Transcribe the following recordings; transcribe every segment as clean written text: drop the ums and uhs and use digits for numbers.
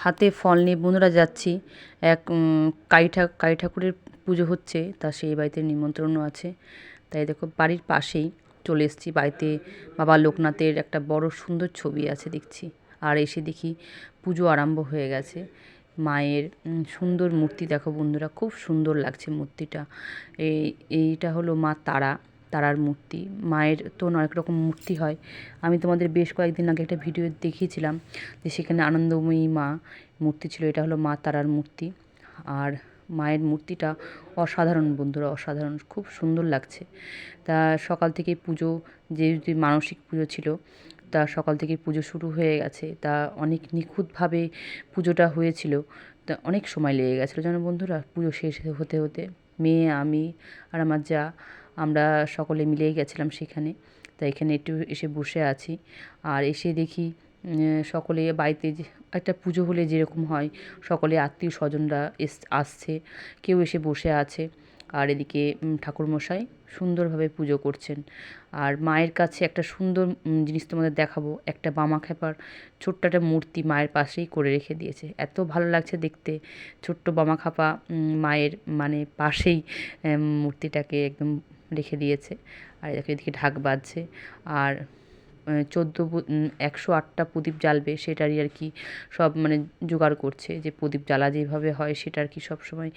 হাতে ফল নিয়ে বন্ধুরা যাচ্ছি। এক কালী ঠাকুরের পুজো হচ্ছে, তা সেই বাড়িতে নিমন্ত্রণও আছে। তাই দেখো বাড়ির পাশেই চলে এসেছি। বাড়িতে বাবা লোকনাথের একটা বড় সুন্দর ছবি আছে দেখছি। আর এসে দেখি পুজো আরম্ভ হয়ে গেছে। মায়ের সুন্দর মূর্তি দেখো বন্ধুরা, খুব সুন্দর লাগছে মূর্তিটা। এইটা হলো মা তারার মূর্তি। মায়ের তো অনেক রকম মূর্তি হয়। আমি তোমাদের বেশ কয়েকদিন আগে একটা ভিডিও দেখিয়েছিলাম যে সেখানে আনন্দময়ী মা মূর্তি ছিল। এটা হলো মা তারার মূর্তি। আর মায়ের মূর্তিটা অসাধারণ বন্ধুরা, অসাধারণ, খুব সুন্দর লাগছে। তা সকাল থেকে পুজো, যে মানসিক পুজো ছিল, তা সকাল থেকে পুজো শুরু হয়ে গেছে। তা অনেক নিখুঁতভাবে পুজোটা হয়েছিল। তা অনেক সময় লেগে গেছিলো জানো বন্ধুরা পুজো শেষ হতে হতে। মেয়ে, আমি আর আমার যা, আমরা সকলে মিলেই গেছিলাম সেখানে। তাই এখানে একটু এসে বসে আছি। আর এসে দেখি সকলে বাড়িতে যে একটা পুজো হলে যেরকম হয়, সকলে আত্মীয় স্বজনরা আসছে, কেউ এসে বসে আছে। আর এদিকে ঠাকুরমশাই সুন্দরভাবে পুজো করছেন। আর মায়ের কাছে একটা সুন্দর জিনিস তোমাদের দেখাবো। একটা বামাখ্যাপার ছোট্ট একটা মূর্তি মায়ের পাশেই করে রেখে দিয়েছে। এত ভালো লাগছে দেখতে। ছোট্ট বামাখ্যাপা মায়ের মানে পাশেই মূর্তিটাকে একদম রেখে দিয়েছে। আর এদিকে ঢাক বাজছে। আর 108টা প্রদীপ জ্বালবে সেটারই আর কি সব মানে জোগাড় করছে, যে প্রদীপ জ্বালা যেভাবে হয় সেটা আর কি সবসময়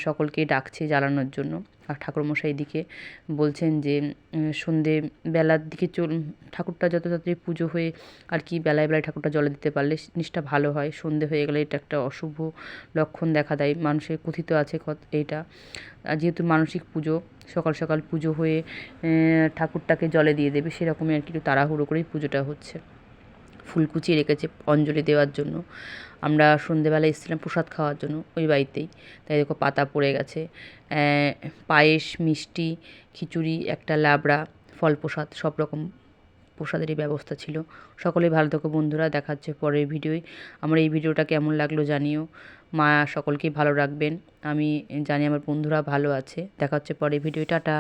সকলকেই ডাকছে জ্বালানোর জন্য। আর ঠাকুরমশাই এদিকে বলছেন যে সন্ধেবেলার দিকে ঠাকুরটা যত তাড়াতাড়ি পুজো হয়ে আর কি বেলায় বেলায় ঠাকুরটা জলে দিতে পারলে জিনিসটা ভালো হয়। সন্ধে হয়ে গেলে এটা একটা অশুভ লক্ষণ দেখা দেয়, মানুষের কথিত আছে এইটা। আর যেহেতু মানসিক পুজো, সকাল সকাল পুজো হয়ে ঠাকুরটাকে জলে দিয়ে দেবে, সেরকমই আর কি একটু তাড়াহুড়ো করেই পুজোটা হচ্ছে। ফুল কুচিয়ে রেখেছে অঞ্জলি দেওয়ার জন্য। আমরা সন্ধেবেলা এসেছিলাম প্রসাদ খাওয়ার জন্য ওই বাড়িতেই। তাই দেখো পাতা পড়ে গেছে। পায়েস, মিষ্টি, খিচুড়ি, একটা লাবড়া, ফল প্রসাদ, সব রকম প্রসাদেরই ব্যবস্থা ছিল। সকলেই ভালো থেকো বন্ধুরা, দেখা হচ্ছে পরের ভিডিওয়। আমার এই ভিডিওটা কেমন লাগলো জানিও। মা সকলকেই ভালো রাখবেন। আমি জানি আমার বন্ধুরা ভালো আছে। দেখা হচ্ছে পরের ভিডিও। টাটা।